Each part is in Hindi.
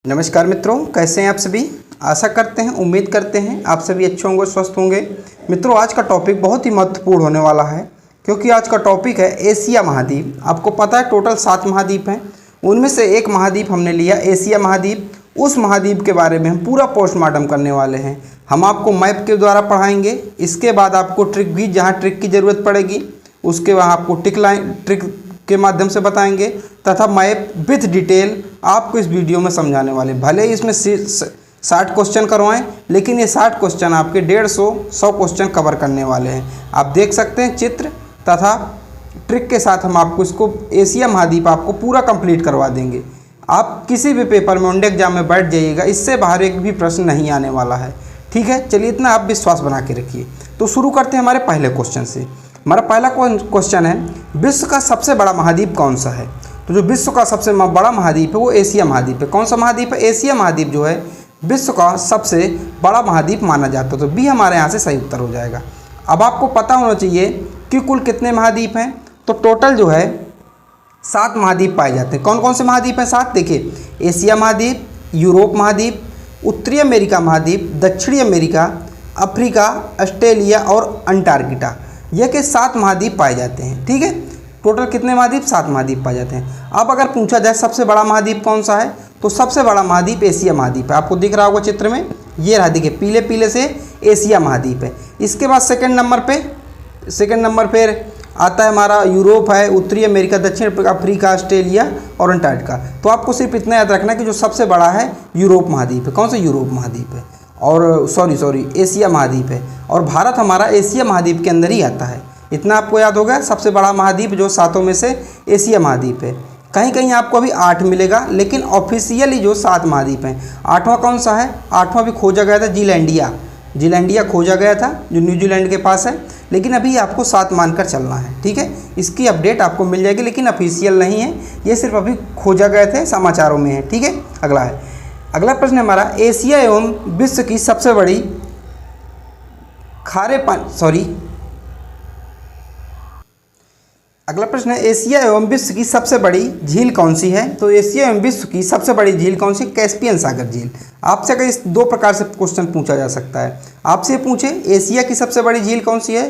नमस्कार मित्रों, कैसे हैं आप सभी। आशा करते हैं, उम्मीद करते हैं आप सभी अच्छे होंगे, स्वस्थ होंगे। मित्रों, आज का टॉपिक बहुत ही महत्वपूर्ण होने वाला है, क्योंकि आज का टॉपिक है एशिया महाद्वीप। आपको पता है टोटल 7 महाद्वीप हैं, उनमें से एक महाद्वीप हमने लिया एशिया महाद्वीप। उस महाद्वीप के बारे में हम पूरा पोस्टमार्टम करने वाले हैं। हम आपको मैप के द्वारा पढ़ाएंगे, इसके बाद आपको ट्रिक भी, जहाँ ट्रिक की ज़रूरत पड़ेगी उसके बाद आपको ट्रिक के माध्यम से बताएंगे, तथा मैप विथ डिटेल आपको इस वीडियो में समझाने वाले। भले ही इसमें 60 क्वेश्चन करवाएं, लेकिन ये 60 क्वेश्चन आपके 150 क्वेश्चन कवर करने वाले हैं। आप देख सकते हैं चित्र तथा ट्रिक के साथ हम आपको इसको एशिया महाद्वीप आपको पूरा कंप्लीट करवा देंगे। आप किसी भी पेपर में वनडे एग्जाम में बैठ जाइएगा, इससे बाहर एक भी प्रश्न नहीं आने वाला है। ठीक है, चलिए इतना आप विश्वास बना के रखिए। तो शुरू करते हैं हमारे पहले क्वेश्चन से। हमारा पहला क्वेश्चन है, विश्व का सबसे बड़ा महाद्वीप कौन सा है। तो जो विश्व का सबसे बड़ा महाद्वीप है वो एशिया महाद्वीप है। कौन सा महाद्वीप है? एशिया महाद्वीप जो है विश्व का सबसे बड़ा महाद्वीप माना जाता है। तो बी हमारे यहाँ से सही उत्तर हो जाएगा। अब आपको पता होना चाहिए कि कुल कितने महाद्वीप हैं। तो टोटल जो है 7 महाद्वीप पाए जाते हैं। कौन कौन से महाद्वीप हैं 7? देखिए, एशिया महाद्वीप, यूरोप महाद्वीप, उत्तरी अमेरिका महाद्वीप, दक्षिणी अमेरिका, अफ्रीका, ऑस्ट्रेलिया और अंटार्कटिका। यह के 7 महाद्वीप पाए जाते हैं। ठीक है, टोटल कितने महाद्वीप? 7 महाद्वीप पाए जाते हैं। अब अगर पूछा जाए सबसे बड़ा महाद्वीप कौन सा है, तो सबसे बड़ा महाद्वीप एशिया महाद्वीप है। आपको दिख रहा होगा चित्र में, ये रहा, देखिए पीले पीले से एशिया महाद्वीप है। इसके बाद सेकंड नंबर पे आता है हमारा यूरोप है, उत्तरी अमेरिका, दक्षिण अफ्रीका, ऑस्ट्रेलिया और अंटार्कटिका। तो आपको सिर्फ इतना याद रखना है कि जो सबसे बड़ा है यूरोप महाद्वीप है। कौन सा? यूरोप महाद्वीप है, और सॉरी एशिया महाद्वीप है। और भारत हमारा एशिया महाद्वीप के अंदर ही आता है। इतना आपको याद होगा। सबसे बड़ा महाद्वीप जो 7 में से एशिया महाद्वीप है। कहीं कहीं आपको अभी 8 मिलेगा, लेकिन ऑफिशियली जो 7 महाद्वीप हैं। 8वां कौन सा है? 8वां भी खोजा गया था, जीलैंडिया खोजा गया था, जो न्यूजीलैंड के पास है। लेकिन अभी आपको 7 मानकर चलना है। ठीक है, इसकी अपडेट आपको मिल जाएगी, लेकिन ऑफिशियल नहीं है, ये सिर्फ अभी खोजा गए थे, समाचारों में है। ठीक है, अगला प्रश्न है हमारा, एशिया एवं विश्व की सबसे बड़ी अगला प्रश्न है, एशिया एवं विश्व की सबसे बड़ी झील कौन सी है। तो एशिया एवं विश्व की सबसे बड़ी झील कौन सी? कैस्पियन सागर झील। आपसे अगर इस 2 प्रकार से क्वेश्चन पूछा जा सकता है। आपसे पूछे एशिया की सबसे बड़ी झील कौन सी है,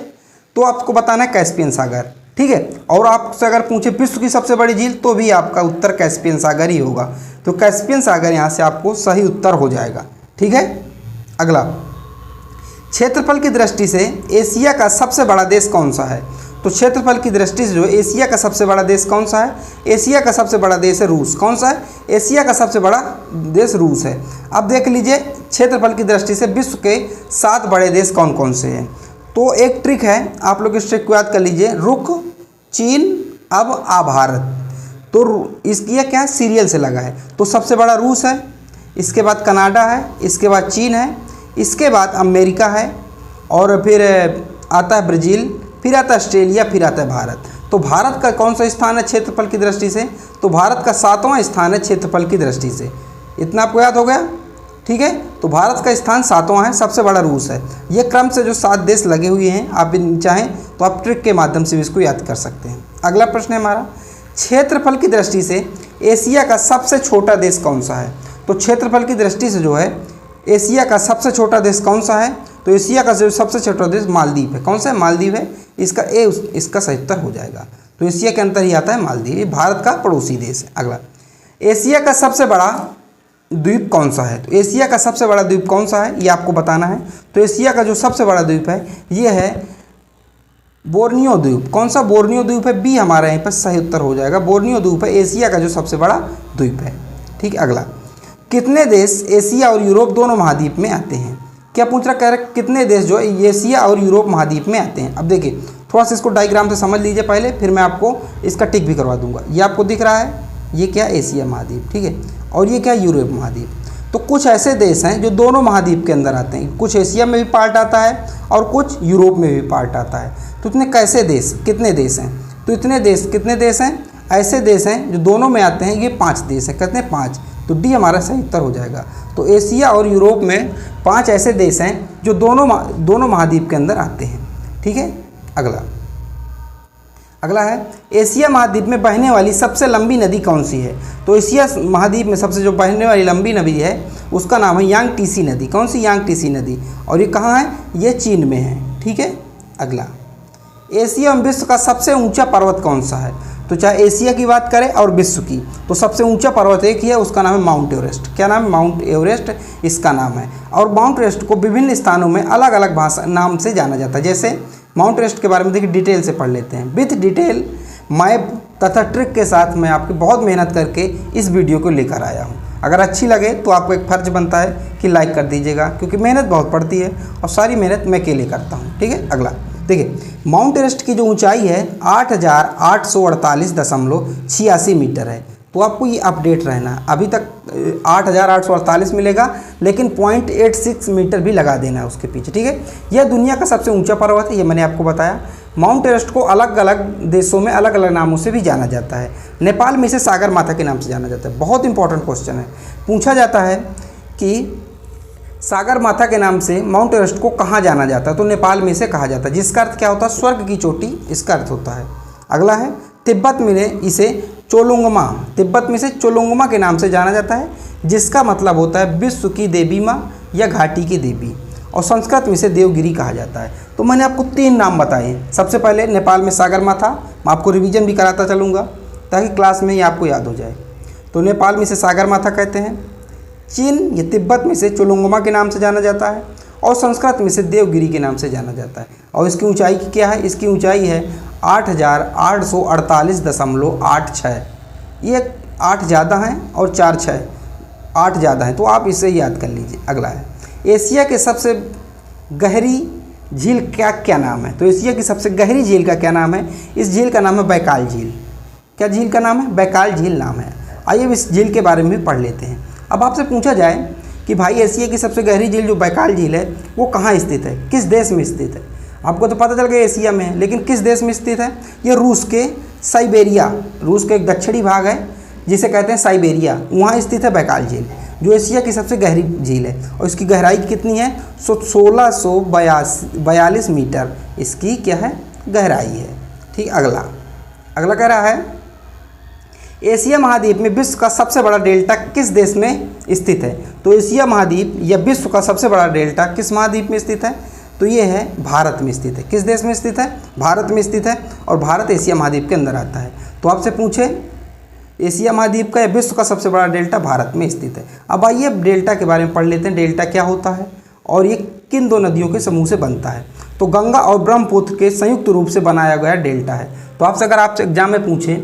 तो आपको बताना है कैस्पियन सागर। ठीक है, और आपसे अगर पूछे विश्व की सबसे बड़ी झील, तो भी आपका उत्तर कैस्पियन सागर ही होगा। तो कैस्पियन सागर यहाँ से आपको सही उत्तर हो जाएगा। ठीक है, अगला, क्षेत्रफल की दृष्टि से एशिया का सबसे बड़ा देश कौन सा है। तो क्षेत्रफल की दृष्टि से जो एशिया का सबसे बड़ा देश कौन सा है? एशिया का सबसे बड़ा देश है रूस। कौन सा है? एशिया का सबसे बड़ा देश रूस है। अब देख लीजिए क्षेत्रफल की दृष्टि से विश्व के 7 बड़े देश कौन कौन से हैं। तो एक ट्रिक है, आप लोग इस ट्रिक को याद कर लीजिए, रुक, चीन, अब आ भारत। तो इसकी क्या सीरियल से लगा है। तो सबसे बड़ा रूस है, इसके बाद कनाडा है, इसके बाद चीन है, इसके बाद अमेरिका है, और फिर आता है ब्राज़ील, फिर आता है ऑस्ट्रेलिया, फिर आता है भारत। तो भारत का कौन सा स्थान है क्षेत्रफल की दृष्टि से? तो भारत का 7वां स्थान है क्षेत्रफल की दृष्टि से। इतना आपको याद हो गया। ठीक है, तो भारत का स्थान 7वां है, सबसे बड़ा रूस है। ये क्रम से जो 7 देश लगे हुए हैं, आप चाहें तो आप ट्रिक के माध्यम से भी इसको याद कर सकते हैं। अगला प्रश्न है हमारा, क्षेत्रफल की दृष्टि से एशिया का सबसे छोटा देश कौन सा है। तो क्षेत्रफल की दृष्टि से जो है एशिया का सबसे छोटा देश कौन सा है? तो एशिया का जो सबसे छोटा देश मालदीव है। कौन सा है? मालदीव है। इसका सही उत्तर हो जाएगा। तो एशिया के अंदर ही आता है मालदीव, ये भारत का पड़ोसी देश है। अगला, एशिया का सबसे बड़ा द्वीप कौन सा है। तो एशिया का सबसे बड़ा द्वीप कौन सा है, ये आपको बताना है। तो एशिया का जो सबसे बड़ा द्वीप है ये है बोर्नियो द्वीप। कौन सा? बोर्नियो द्वीप है। बी हमारे यहाँ पर सही उत्तर हो जाएगा। बोर्नियो द्वीप है एशिया का जो सबसे बड़ा द्वीप है। ठीक है, अगला, कितने देश एशिया और यूरोप दोनों महाद्वीप में आते हैं। क्या पूछ रहा, कह रहे कितने देश जो एशिया और यूरोप महाद्वीप में आते हैं। अब देखिए, थोड़ा सा इसको डायग्राम से समझ लीजिए पहले, फिर मैं आपको इसका टिक भी करवा दूंगा। ये आपको दिख रहा है, ये क्या? एशिया महाद्वीप। ठीक है, और ये क्या? यूरोप महाद्वीप। तो कुछ ऐसे देश हैं जो दोनों महाद्वीप के अंदर आते हैं। कुछ एशिया में भी पार्ट आता है और कुछ यूरोप में भी पार्ट आता है। तो इतने कैसे देश, कितने देश हैं? तो इतने देश, कितने देश हैं? ऐसे देश हैं जो दोनों में आते हैं, ये 5 देश हैं। कितने? 5। तो डी हमारा सही उत्तर हो जाएगा। तो एशिया और यूरोप में 5 ऐसे देश हैं जो दोनों महाद्वीप के अंदर आते हैं। ठीक है, अगला, अगला है, एशिया महाद्वीप में बहने वाली सबसे लंबी नदी कौन सी है? तो एशिया महाद्वीप में सबसे जो बहने वाली लंबी नदी है उसका नाम है यांगटीसी नदी। कौन सी? यांगटीसी नदी। और ये कहाँ है? ये चीन में है। ठीक है। अगला, एशिया एवं विश्व का सबसे ऊंचा पर्वत कौन सा है? तो चाहे एशिया की बात करें और विश्व की, तो सबसे ऊंचा पर्वत एक ही है, उसका नाम है माउंट एवरेस्ट। क्या नाम है? माउंट एवरेस्ट इसका नाम है। और माउंट एवरेस्ट को विभिन्न स्थानों में अलग अलग भाषा नाम से जाना जाता है। जैसे माउंट एवरेस्ट के बारे में देखिए डिटेल से पढ़ लेते हैं। विथ डिटेल मैप तथा ट्रिक के साथ मैं आपकी बहुत मेहनत करके इस वीडियो को लेकर आया हूँ। अगर अच्छी लगे तो आपको एक फ़र्ज बनता है कि लाइक कर दीजिएगा, क्योंकि मेहनत बहुत पड़ती है और सारी मेहनत मैं अकेले करता हूँ। ठीक है। अगला देखिए, माउंट एवरेस्ट की जो ऊंचाई है 8,848.86 मीटर है। तो आपको ये अपडेट रहना, अभी तक 8,848 मिलेगा, लेकिन 0.86 मीटर भी लगा देना है उसके पीछे। ठीक है। यह दुनिया का सबसे ऊंचा पर्वत है, ये मैंने आपको बताया। माउंट एवरेस्ट को अलग अलग देशों में अलग अलग नामों से भी जाना जाता है। नेपाल में इसे सागर माथा के नाम से जाना जाता है। बहुत इंपॉर्टेंट क्वेश्चन है, पूछा जाता है कि सागर माथा के नाम से माउंट एवरेस्ट को कहाँ जाना जाता है? तो नेपाल में इसे कहा जाता है, जिसका अर्थ क्या होता है? स्वर्ग की चोटी, इसका अर्थ होता है। अगला है, तिब्बत में इसे चोलोंगमा, तिब्बत में इसे चोलोंगमा के नाम से जाना जाता है, जिसका मतलब होता है विश्व की देवी माँ या घाटी की देवी। और संस्कृत में इसे देवगिरी कहा जाता है। तो मैंने आपको 3 नाम बताए। सबसे पहले नेपाल में सागर माथा, मैं आपको रिवीजन भी कराता चलूँगा ताकि क्लास में ही आपको याद हो जाए। तो नेपाल में इसे सागर माथा कहते हैं, चीन या तिब्बत में इसे चोलोंगमा के नाम से जाना जाता है, और संस्कृत में इसे देवगिरी के नाम से जाना जाता है। और इसकी ऊंचाई क्या है? इसकी ऊंचाई है 8,848.86। ये 8 ज़्यादा हैं और 4 6 8 ज़्यादा हैं, तो आप इसे याद कर लीजिए। अगला है, एशिया के सबसे गहरी झील क्या नाम है? तो एशिया की सबसे गहरी झील का क्या नाम है? इस झील का नाम है बैकाल झील। क्या झील का नाम है? बैकाल झील नाम है। आइए इस झील के बारे में भी पढ़ लेते हैं। अब आपसे पूछा जाए कि भाई एशिया की सबसे गहरी झील जो बैकाल झील है वो कहाँ स्थित है, किस देश में स्थित है? आपको तो पता चल गया एशिया में है, लेकिन किस देश में स्थित है? ये रूस के साइबेरिया, रूस के एक दक्षिणी भाग है जिसे कहते हैं साइबेरिया, वहाँ स्थित है बैकाल झील, जो एशिया की सबसे गहरी झील है। और इसकी गहराई कितनी है? 1642 मीटर इसकी क्या है? गहराई है। ठीक। अगला कह रहा है, एशिया महाद्वीप में विश्व का सबसे बड़ा डेल्टा किस देश में स्थित है? तो एशिया महाद्वीप या विश्व का सबसे बड़ा डेल्टा किस महाद्वीप में स्थित है? तो ये है भारत में स्थित है। किस देश में स्थित है? भारत में स्थित है, और भारत एशिया महाद्वीप के अंदर आता है। तो आपसे पूछे एशिया महाद्वीप का या विश्व का सबसे बड़ा डेल्टा भारत में स्थित है। अब आइए डेल्टा के बारे में पढ़ लेते हैं। डेल्टा क्या होता है और ये किन 2 नदियों के समूह से बनता है? तो गंगा और ब्रह्मपुत्र के संयुक्त रूप से बनाया गया डेल्टा है। तो आपसे अगर आपसे एग्जाम में पूछे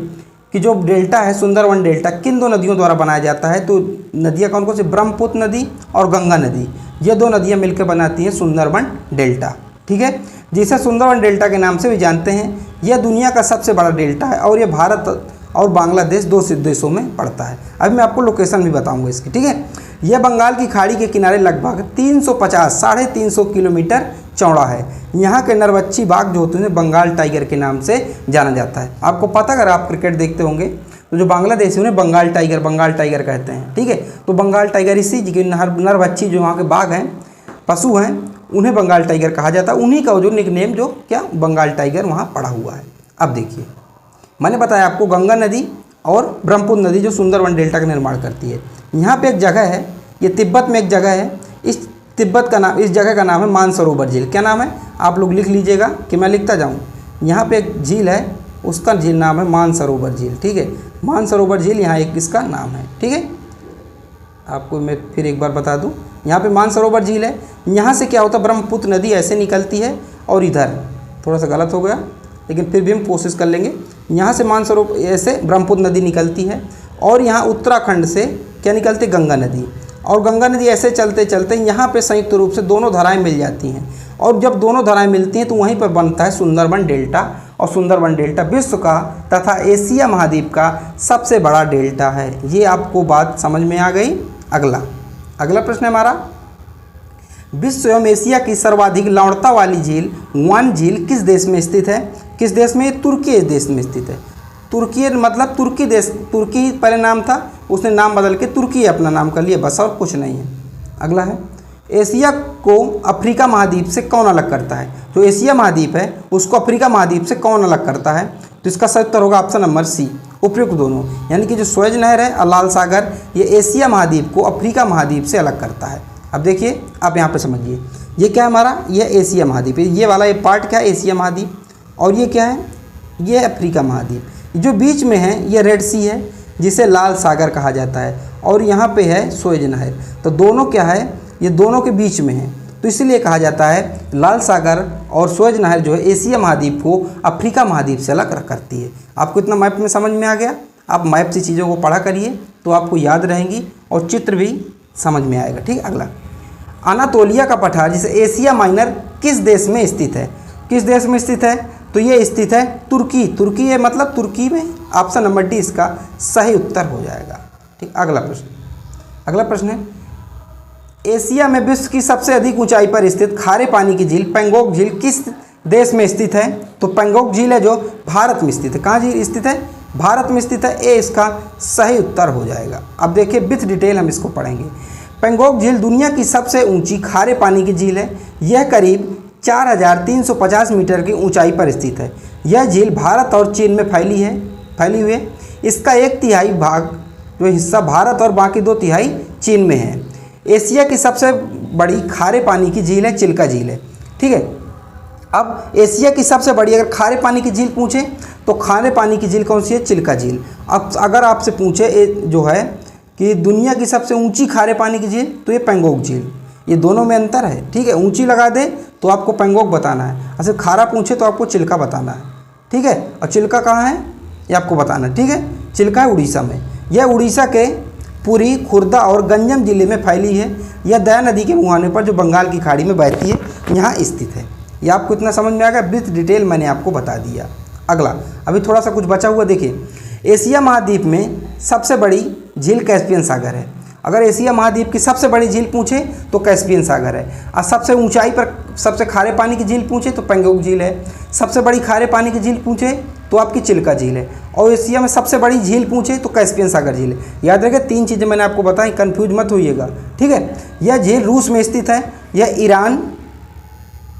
कि जो डेल्टा है सुंदरवन डेल्टा किन 2 नदियों द्वारा बनाया जाता है, तो नदियाँ कौन कौन सी? ब्रह्मपुत्र नदी और गंगा नदी, ये 2 नदियाँ मिलकर बनाती हैं सुंदरवन डेल्टा। ठीक है, जिसे सुंदरवन डेल्टा के नाम से भी जानते हैं। यह दुनिया का सबसे बड़ा डेल्टा है और यह भारत और बांग्लादेश 2 देशों में पड़ता है। अभी मैं आपको लोकेशन भी बताऊंगा इसकी। ठीक है, यह बंगाल की खाड़ी के किनारे लगभग 350 किलोमीटर चौड़ा है। यहाँ के नरवच्छी बाघ जो होते हैं बंगाल टाइगर के नाम से जाना जाता है। आपको पता, अगर आप क्रिकेट देखते होंगे तो जो बांग्लादेशी उन्हें बंगाल टाइगर कहते हैं। ठीक है, तो बंगाल टाइगर इसी के नरवच्छी जो वहाँ के बाघ हैं, पशु हैं, उन्हें बंगाल टाइगर कहा जाता है। उन्हीं का जो निकनेम जो क्या बंगाल टाइगर वहाँ पड़ा हुआ है। अब देखिए, मैंने बताया आपको गंगा नदी और ब्रह्मपुत्र नदी जो सुंदरवन डेल्टा का निर्माण करती है। यहाँ पे एक जगह है, ये तिब्बत में एक जगह है, इस जगह का नाम है मानसरोवर झील। क्या नाम है? आप लोग लिख लीजिएगा कि मैं लिखता जाऊँ। यहाँ पे एक झील है, उसका झील नाम है मानसरोवर झील। ठीक है, मानसरोवर झील यहाँ एक इसका नाम है। ठीक है, आपको मैं फिर एक बार बता दूँ, यहाँ पे मानसरोवर झील है। यहाँ से क्या होता है, ब्रह्मपुत्र नदी ऐसे निकलती है और इधर थोड़ा सा गलत हो गया, लेकिन फिर भी हम कोशिश कर लेंगे। यहाँ से मानसरोवर ऐसे ब्रह्मपुत्र नदी निकलती है और यहाँ उत्तराखंड से क्या निकलती है? गंगा नदी। और गंगा नदी ऐसे चलते चलते यहाँ पे संयुक्त रूप से दोनों धाराएं मिल जाती हैं, और जब दोनों धाराएं मिलती हैं तो वहीं पर बनता है सुंदरवन डेल्टा। और सुंदरवन डेल्टा विश्व का तथा एशिया महाद्वीप का सबसे बड़ा डेल्टा है। ये आपको बात समझ में आ गई। अगला प्रश्न है हमारा, विश्व एवं एशिया की सर्वाधिक लवणता वाली झील वान झील किस देश में स्थित है? किस देश में? तुर्की देश में स्थित है। तुर्की मतलब तुर्की देश, तुर्की पहले नाम था, उसने नाम बदल के तुर्की अपना नाम कर लिया, बस और कुछ नहीं है। अगला है, एशिया को अफ्रीका महाद्वीप से कौन अलग करता है? जो एशिया महाद्वीप है उसको अफ्रीका महाद्वीप से कौन अलग करता है? तो इसका सही उत्तर होगा ऑप्शन नंबर सी, उपयुक्त दोनों। यानी कि जो सुएज नहर है और लाल सागर, ये एशिया महाद्वीप को अफ्रीका महाद्वीप से अलग करता है। अब देखिए, आप यहाँ पे समझिए, ये क्या है हमारा, ये एशिया महाद्वीप है, ये वाला ये पार्ट क्या है, एशिया महाद्वीप, और ये क्या है, ये अफ्रीका महाद्वीप। जो बीच में है ये रेड सी है, जिसे लाल सागर कहा जाता है, और यहाँ पे है सुएज नहर। तो दोनों क्या है, ये दोनों के बीच में है, तो इसीलिए कहा जाता है लाल सागर और सुएज नहर जो है एशिया महाद्वीप को अफ्रीका महाद्वीप से अलग करती है। आपको इतना मैप में समझ में आ गया? आप मैप से चीज़ों को पढ़ा करिए तो आपको याद रहेंगी और चित्र भी समझ में आएगा। ठीक, अगला, अनातोलिया का पठार जिसे एशिया माइनर किस देश में स्थित है? किस देश में स्थित है? तो ये स्थित है तुर्की। तुर्की है मतलब तुर्की में। ऑप्शन नंबर डी इसका सही उत्तर हो जाएगा। ठीक, अगला प्रश्न, अगला प्रश्न है, एशिया में विश्व की सबसे अधिक ऊंचाई पर स्थित खारे पानी की झील पैंगोंग झील किस देश में स्थित है? तो पैंगोंग झील है जो भारत में स्थित है। कहाँ झील स्थित है? भारत में स्थित है। ए इसका सही उत्तर हो जाएगा। अब देखिए विथ डिटेल हम इसको पढ़ेंगे। पैंगोंग झील दुनिया की सबसे ऊंची खारे पानी की झील है। यह करीब 4350 मीटर की ऊंचाई पर स्थित है। यह झील भारत और चीन में फैली हुई है। इसका 1/3 भाग जो हिस्सा भारत और बाकी 2/3 चीन में है। एशिया की सबसे बड़ी खारे पानी की झील है चिल्का झील है। ठीक है, अब एशिया की सबसे बड़ी अगर खारे पानी की झील पूछे तो खारे पानी की झील कौन सी है? चिल्का झील। अब अगर आपसे पूछे जो है कि दुनिया की सबसे ऊंची खारे पानी की झील, तो ये पैंगोंग झील। ये दोनों में अंतर है। ठीक है, ऊंची लगा दे तो आपको पैंगोंग बताना है, और सिर्फ खारा पूछे तो आपको चिल्का बताना है। ठीक है, और चिल्का कहाँ है ये आपको बताना है। ठीक है, चिल्का है उड़ीसा में। यह उड़ीसा के पुरी, खुर्दा और गंजम जिले में फैली है। यह दया नदी के मुहाने पर जो बंगाल की खाड़ी में बहती है यहाँ स्थित है। यह आपको इतना समझ में आ गया? विथ डिटेल मैंने आपको बता दिया। अगला, अभी थोड़ा सा कुछ बचा हुआ देखिए। एशिया महाद्वीप में सबसे बड़ी झील कैस्पियन सागर है। अगर एशिया महाद्वीप की सबसे बड़ी झील पूछे तो कैस्पियन सागर है। और सबसे ऊंचाई पर सबसे खारे पानी की झील पूछे तो पैंगोंग झील है। सबसे बड़ी खारे पानी की झील पूछे तो आपकी चिल्का झील है। और एशिया में सबसे बड़ी झील पूछे तो कैस्पियन सागर झील है। याद रखिए, 3 चीज़ें मैंने आपको बताई, कंफ्यूज मत होइएगा। ठीक है, यह झील रूस में स्थित है। यह ईरान,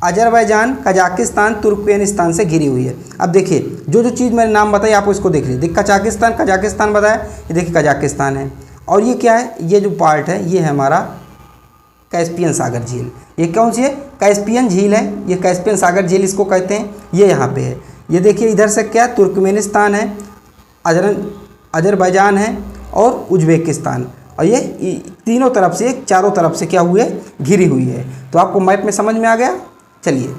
अजरबैजान, कजाकिस्तान, तुर्कमेनिस्तान से घिरी हुई है। अब देखिए, जो जो चीज़ मैंने नाम बताई आपको इसको देख लीजिए। देख, कजाकिस्तान बताया, ये देखिए कजाकिस्तान है। और ये क्या है? ये जो पार्ट है ये है हमारा कैस्पियन सागर झील। ये कौन सी है? कैस्पियन झील है। ये कैस्पियन सागर झील इसको कहते हैं। ये यहाँ पे है। ये देखिए इधर से क्या, तुर्कमेनिस्तान है, अजरबैजान है और उज्बेकिस्तान, और ये तीनों तरफ से, चारों तरफ से क्या हुई है? घिरी हुई है। तो आपको मैप में समझ में आ गया? चलिए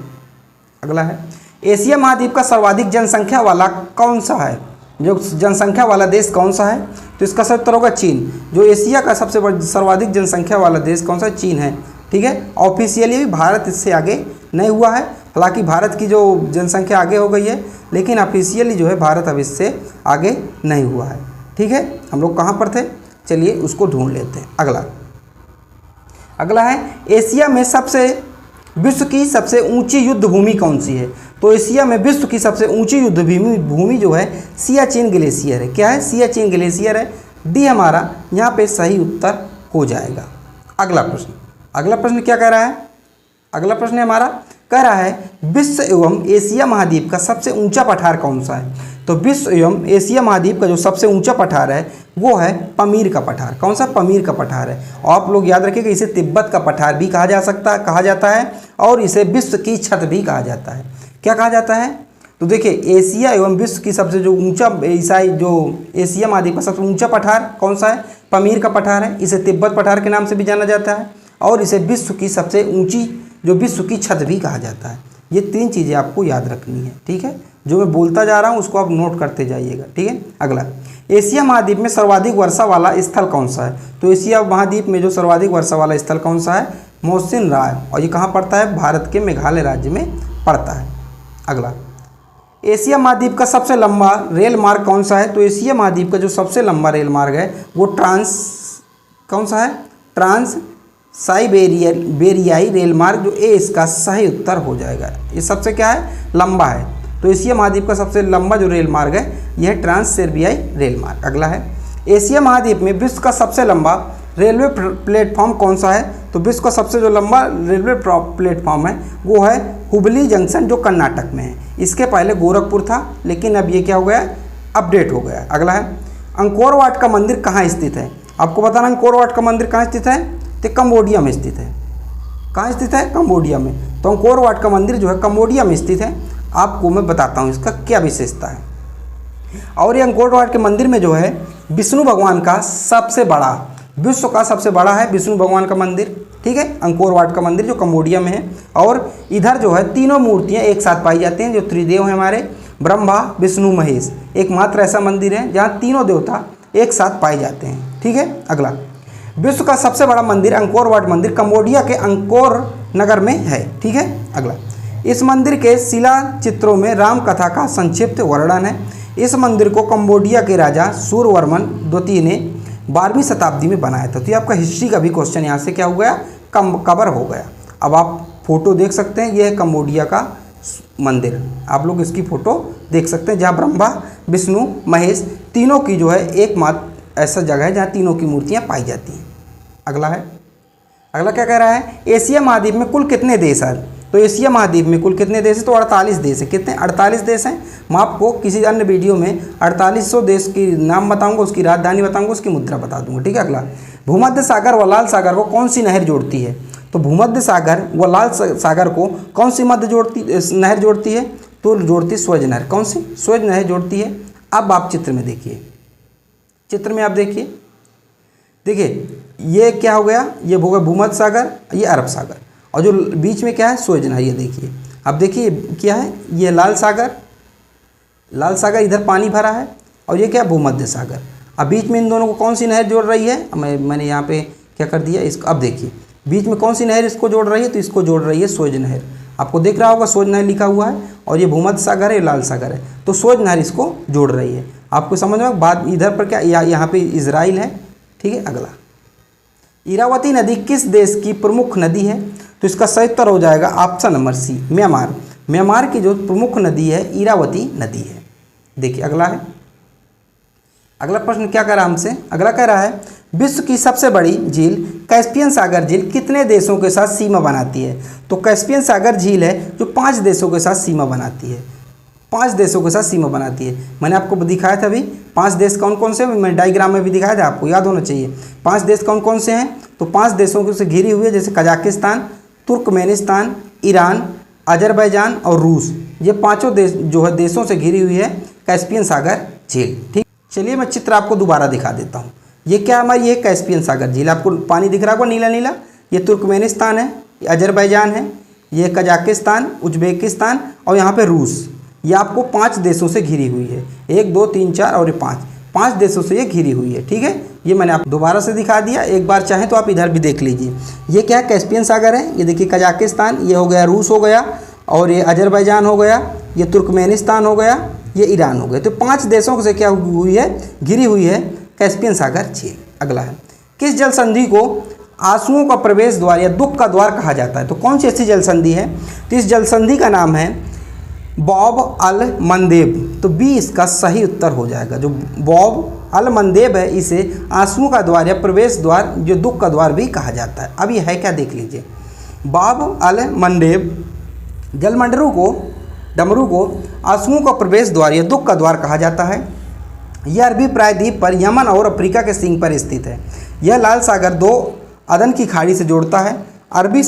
अगला है, एशिया महाद्वीप का सर्वाधिक जनसंख्या वाला कौन सा है? जो जनसंख्या वाला देश कौन सा है? तो इसका सही उत्तर होगा चीन। जो एशिया का सबसे बड़ा सर्वाधिक जनसंख्या वाला देश कौन सा है? चीन है। ठीक है, ऑफिशियली भी भारत इससे आगे नहीं हुआ है। हालांकि भारत की जो जनसंख्या आगे हो गई है, लेकिन ऑफिशियली जो है भारत अब इससे आगे नहीं हुआ है। ठीक है, हम लोग कहाँ पर थे? चलिए उसको ढूंढ लेते हैं। अगला है, एशिया में विश्व की सबसे ऊंची युद्ध भूमि कौन सी है? तो एशिया में विश्व की सबसे ऊंची युद्ध भूमि जो है सियाचिन ग्लेशियर है। क्या है? सियाचिन ग्लेशियर है। डी हमारा यहाँ पे सही उत्तर हो जाएगा। अगला प्रश्न क्या कह रहा है? अगला प्रश्न हमारा कह रहा है, विश्व एवं एशिया महाद्वीप का सबसे ऊंचा पठार कौन सा है? तो विश्व एवं एशिया महाद्वीप का जो सबसे ऊंचा पठार है वो है पमीर का पठार। कौन सा? पमीर का पठार है। और आप लोग याद रखिएगा, इसे तिब्बत का पठार भी कहा जाता है और इसे विश्व की छत भी कहा जाता है। क्या कहा जाता है? तो देखिए, एशिया एवं विश्व की सबसे जो ऊंचा एशिया महाद्वीप का सबसे ऊंचा पठार कौन सा है? पमीर का पठार है। इसे तिब्बत पठार के नाम से भी जाना जाता है और इसे विश्व की सबसे ऊंची जो विश्व की छत भी कहा जाता है। ये 3 चीज़ें आपको याद रखनी है। ठीक है, जो मैं बोलता जा रहा हूँ उसको आप नोट करते जाइएगा। ठीक है, अगला, एशिया महाद्वीप में सर्वाधिक वर्षा वाला स्थल कौन सा है? तो एशिया महाद्वीप में जो सर्वाधिक वर्षा वाला स्थल कौन सा है? मौसिन राय। और ये कहाँ पड़ता है? भारत के मेघालय राज्य में पड़ता है। अगला, एशिया महाद्वीप का सबसे लंबा रेल मार्ग कौन सा है? तो एशिया महाद्वीप का जो सबसे लंबा रेल मार्ग है वो ट्रांस साइबेरियाई रेल मार्ग, जो ए इसका सही उत्तर हो जाएगा। ये सबसे क्या है? लंबा है। तो एशिया महाद्वीप का सबसे लंबा जो रेल मार्ग है यह ट्रांस साइबेरियाई रेल मार्ग। अगला है, एशिया महाद्वीप में विश्व का सबसे लंबा रेलवे प्लेटफॉर्म कौन सा है? तो विश्व का सबसे जो लंबा रेलवे प्लेटफॉर्म है वो है हुबली जंक्शन, जो कर्नाटक में है। इसके पहले गोरखपुर था, लेकिन अब ये क्या हो गया, अपडेट हो गया। अगला है अंकोर वाट का मंदिर कहाँ स्थित है? आपको बताना अंकोर वाट का मंदिर कहाँ स्थित है? तो कंबोडिया में स्थित है। कहाँ स्थित है? कंबोडिया में। तो अंकोर वाट का मंदिर जो है कंबोडिया में स्थित है। आपको मैं बताता हूँ इसका क्या विशेषता है। और ये अंकोर वाट के मंदिर में जो है विष्णु भगवान का सबसे बड़ा, विश्व का सबसे बड़ा है विष्णु भगवान का मंदिर, ठीक है। अंकोर वाट का मंदिर जो कंबोडिया में है। और इधर जो है तीनों मूर्तियाँ एक साथ पाई जाती हैं, जो त्रिदेव हैं हमारे, ब्रह्मा विष्णु महेश। एकमात्र ऐसा मंदिर है जहाँ तीनों देवता एक साथ पाए जाते हैं, ठीक है। अगला, विश्व का सबसे बड़ा मंदिर अंकोर वाट मंदिर कंबोडिया के अंकोर नगर में है, ठीक है। अगला, इस मंदिर के शिला चित्रों में राम कथा का संक्षिप्त वर्णन है। इस मंदिर को कंबोडिया के राजा सूर्यवर्मन द्वितीय ने 12वीं शताब्दी में बनाया था। तो ये आपका हिस्ट्री का भी क्वेश्चन यहाँ से क्या हो गया, कवर हो गया। अब आप फोटो देख सकते हैं, यह है कंबोडिया का मंदिर। आप लोग इसकी फ़ोटो देख सकते हैं, जहाँ ब्रह्मा विष्णु महेश तीनों की जो है एकमात्र ऐसा जगह है जहाँ तीनों की मूर्तियाँ पाई जाती हैं। अगला है, अगला क्या कह रहा है, एशिया महाद्वीप में कुल कितने देश हैं? तो एशिया महाद्वीप में कुल कितने देश हैं? तो 48 देश हैं। कितने? 48 देश हैं। मैं आपको किसी अन्य वीडियो में 4800 देश की नाम बताऊंगा, उसकी राजधानी बताऊंगा, उसकी मुद्रा बता दूंगा, ठीक है। अगला, भूमध्य सागर व लाल सागर को कौन सी नहर जोड़ती है? तो भूमध्य सागर व लाल सागर को कौन सी नहर जोड़ती है? तो जोड़ती सूएज नहर। कौन सी? सूएज नहर जोड़ती है। अब आप चित्र में देखिए, चित्र में आप देखिए, ये क्या हो गया, ये हो गया भूमध्य सागर, ये अरब सागर, और जो बीच में क्या है, सूएज नहर। ये देखिए, अब देखिए क्या है, ये लाल सागर, लाल सागर इधर पानी भरा है, और ये क्या, भूमध्य सागर। अब बीच में इन दोनों को कौन सी नहर जोड़ रही है? मैंने यहाँ पे क्या कर दिया इसको, अब देखिए बीच में कौन सी नहर इसको जोड़ रही है? तो इसको जोड़ रही है सूएज नहर। आपको दिख रहा होगा सूएज नहर लिखा हुआ है, और ये भूमध्य सागर है, लाल सागर है, तो सूएज नहर इसको जोड़ रही है। आपको समझ में बात? इधर पर क्या, यहाँ पे इजराइल है, ठीक है। अगला, इरावती नदी किस देश की प्रमुख नदी है? तो इसका सही उत्तर हो जाएगा option number C, Myanmar. Myanmar की जो प्रमुख नदी है इरावती नदी है। देखिए अगला है, अगला प्रश्न क्या कह रहा है हमसे, अगला कह रहा है विश्व की सबसे बड़ी झील कैस्पियन सागर झील कितने देशों के साथ सीमा बनाती है? तो कैस्पियन सागर झील है जो 5 देशों के साथ सीमा बनाती है, 5 देशों के साथ सीमा बनाती है। मैंने आपको दिखाया था अभी 5 देश कौन कौन से, मैं डायग्राम में भी दिखाया था, आपको याद होना चाहिए। 5 देश कौन कौन से हैं? तो 5 देशों से घिरी हुई है, जैसे कजाकिस्तान, तुर्कमेनिस्तान, ईरान, अजरबैजान और रूस। ये 5 देश जो है देशों से घिरी हुई है कैस्पियन सागर झील, ठीक। चलिए मैं चित्र आपको दोबारा दिखा देता हूँ। ये क्या हमारी, ये कैस्पियन सागर झील, आपको पानी दिख रहा होगा नीला नीला, ये तुर्कमेनिस्तान है, ये अजरबैजान है, ये कजाकिस्तान, उज्बेकिस्तान और यहाँ पे रूस। ये आपको 5 देशों से घिरी हुई है, 1 2 3 4 और ये 5 देशों से ये घिरी हुई है, ठीक है। ये मैंने आप दोबारा से दिखा दिया, एक बार चाहें तो आप इधर भी देख लीजिए। ये क्या है, कैस्पियन सागर है, ये देखिए कजाकिस्तान, ये हो गया रूस हो गया, और ये अजरबैजान हो गया, ये तुर्कमेनिस्तान हो गया, ये ईरान हो गया। तो 5 देशों से क्या हुई है, घिरी हुई है कैस्पियन सागर झील। अगला है, किस जल संधि को आंसुओं का प्रवेश द्वार या दुख का द्वार कहा जाता है? तो कौन सी ऐसी जल संधि है? तो इस जल संधि का नाम है बॉब अल मंदेब। तो बी इसका सही उत्तर हो जाएगा। जो बॉब अल मंदेब है, इसे आंसुओं का द्वार या प्रवेश द्वार, जो दुख का द्वार भी कहा जाता है। अब ये है क्या, देख लीजिए। बॉब अल मंदेब डमरू को आंसुओं का प्रवेश द्वार या दुख का द्वार कहा जाता है। यह अरबी प्रायद्वीप पर यमन और अफ्रीका के सींग पर स्थित है। यह लाल सागर 2 अदन की खाड़ी से जोड़ता है। अरबी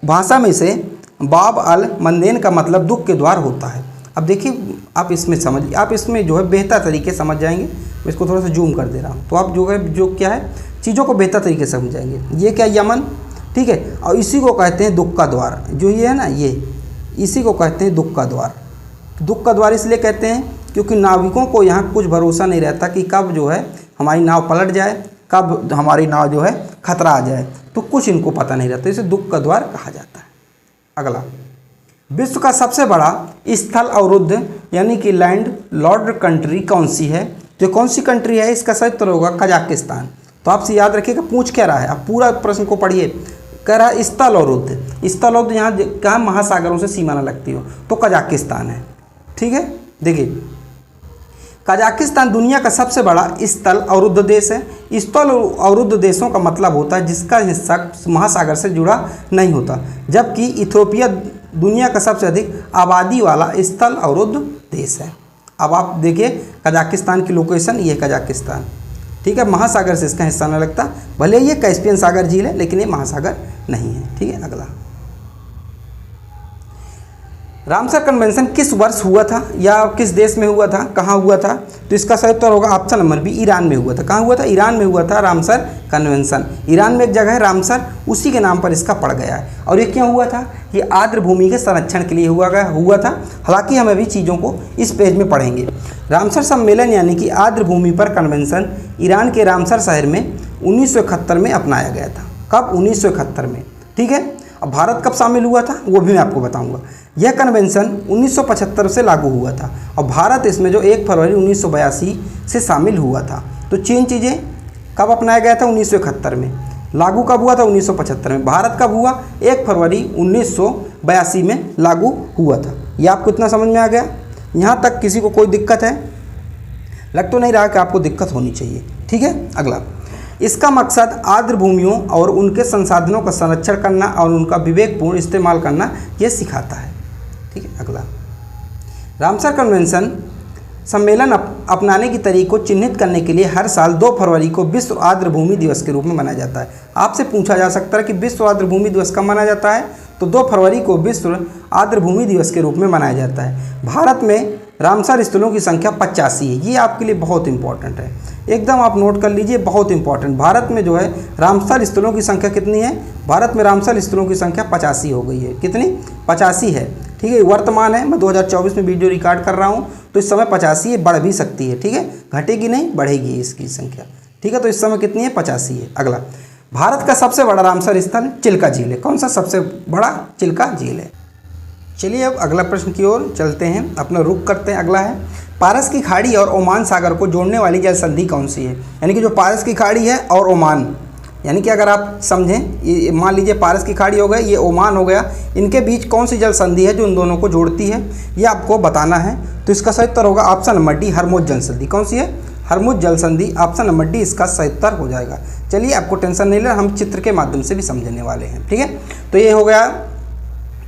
भाषा में से बाब अल मंदेन का मतलब दुख के द्वार होता है। अब देखिए आप इसमें समझिए, आप इसमें जो है बेहतर तरीके समझ जाएंगे। मैं इसको थोड़ा सा जूम कर दे रहा हूँ, तो आप जो क्या है चीज़ों को बेहतर तरीके से समझाएंगे। ये क्या, यमन, ठीक है, और इसी को कहते हैं दुख का द्वार। जो ये है ना, ये इसी को कहते हैं दुख का द्वार। दुख का द्वार इसलिए कहते हैं क्योंकि नाविकों को यहाँ कुछ भरोसा नहीं रहता कि कब जो है हमारी नाव पलट जाए, कब हमारी नाव जो है खतरा आ जाए, तो कुछ इनको पता नहीं रहता, इसे दुख का द्वार कहा जाता है। अगला, विश्व का सबसे बड़ा स्थल अवरुद्ध यानी कि लैंड लॉर्ड कंट्री कौन सी है? तो कौन सी कंट्री है? इसका सही उत्तर होगा कजाकिस्तान। तो आपसे याद रखिएगा, पूछ क्या रहा है, आप पूरा प्रश्न को पढ़िए। कह रहा है स्थल अवरुद्ध, स्थल अवरुद्ध यहाँ कहाँ महासागरों से सीमा न लगती हो, तो कजाकिस्तान है, ठीक है। देखिए कजाकिस्तान दुनिया का सबसे बड़ा स्थल अवरुद्ध देश है। स्थल अवरुद्ध देशों का मतलब होता है जिसका हिस्सा महासागर से जुड़ा नहीं होता, जबकि इथियोपिया दुनिया का सबसे अधिक आबादी वाला स्थल अवरुद्ध देश है। अब आप देखिए कजाकिस्तान की लोकेशन, ये कजाकिस्तान, ठीक है, महासागर से इसका हिस्सा न लगता, भले ये कैस्पियन सागर झील है लेकिन ये महासागर नहीं है। ठीक है, अगला रामसर कन्वेंशन किस वर्ष हुआ था या किस देश में हुआ था, कहाँ हुआ था? तो इसका सही उत्तर होगा ऑप्शन नंबर बी, ईरान में हुआ था। कहाँ हुआ था? ईरान में हुआ था रामसर कन्वेंशन। ईरान में एक जगह है रामसर, उसी के नाम पर इसका पड़ गया है। और ये क्यों हुआ था? ये आर्द्र भूमि के संरक्षण के लिए हुआ था। हालांकि हम अभी चीज़ों को इस पेज में पढ़ेंगे। रामसर सम्मेलन यानी कि आर्द्र भूमि पर कन्वेंशन ईरान के रामसर शहर में 1971 में अपनाया गया था। कब? 1971 में। ठीक है, अब भारत कब शामिल हुआ था वो भी मैं आपको बताऊंगा। यह कन्वेंशन 1975 से लागू हुआ था और भारत इसमें जो 1 फरवरी 1982 से शामिल हुआ था। तो चीन चीज़ें कब अपनाया गया था? 1971 में। लागू कब हुआ था? 1975 में। भारत कब हुआ? 1 फरवरी 1982 में लागू हुआ था। ये आपको इतना समझ में आ गया? यहाँ तक किसी को कोई दिक्कत है? लग तो नहीं रहा कि आपको दिक्कत होनी चाहिए। ठीक है, अगला इसका मकसद आर्द्र भूमियों और उनके संसाधनों का संरक्षण करना और उनका विवेकपूर्ण इस्तेमाल करना यह सिखाता है। ठीक है, अगला रामसर कन्वेंशन सम्मेलन अपनाने की तारीख को चिन्हित करने के लिए हर साल 2 फरवरी को विश्व आर्द्र भूमि दिवस के रूप में मनाया जाता है। आपसे पूछा जा सकता है कि विश्व आर्द्र भूमि दिवस कब मनाया जाता है? तो 2 फरवरी को विश्व आर्द्र भूमि दिवस के रूप में मनाया जाता है। भारत में रामसर स्थलों की संख्या 85 है। ये आपके लिए बहुत इंपॉर्टेंट है, एकदम आप नोट कर लीजिए, बहुत इंपॉर्टेंट। भारत में जो है रामसर स्थलों की संख्या कितनी है? भारत में रामसर स्थलों की संख्या 85 हो गई है। कितनी? 85 है। ठीक है, वर्तमान है, मैं 2024 में वीडियो रिकॉर्ड कर रहा हूँ, तो इस समय 85 है, बढ़ भी सकती है। ठीक है, घटेगी नहीं, बढ़ेगी इसकी संख्या। ठीक है, तो इस समय कितनी है? 85 है। अगला भारत का सबसे बड़ा रामसर स्थल चिल्का झील है। कौन सा सबसे बड़ा? चिल्का झील है। चलिए अब अगला प्रश्न की ओर चलते हैं, अपना रुख करते हैं। अगला है पारस की खाड़ी और ओमान सागर को जोड़ने वाली जल संधि कौन सी है? यानी कि जो पारस की खाड़ी है और ओमान, यानी कि अगर आप समझें, ये मान लीजिए पारस की खाड़ी हो गया, ये ओमान हो गया, इनके बीच कौन सी जल संधि है जो इन दोनों को जोड़ती है, ये आपको बताना है। तो इसका सही उत्तर होगा ऑप्शन नंबर डी, हरमुज जल संधि। कौन सी है? हरमुज जल संधि। ऑप्शन नंबर डी इसका सही उत्तर हो जाएगा। चलिए, आपको टेंशन नहीं लेना, हम चित्र के माध्यम से भी समझने वाले हैं। ठीक है, तो ये हो गया,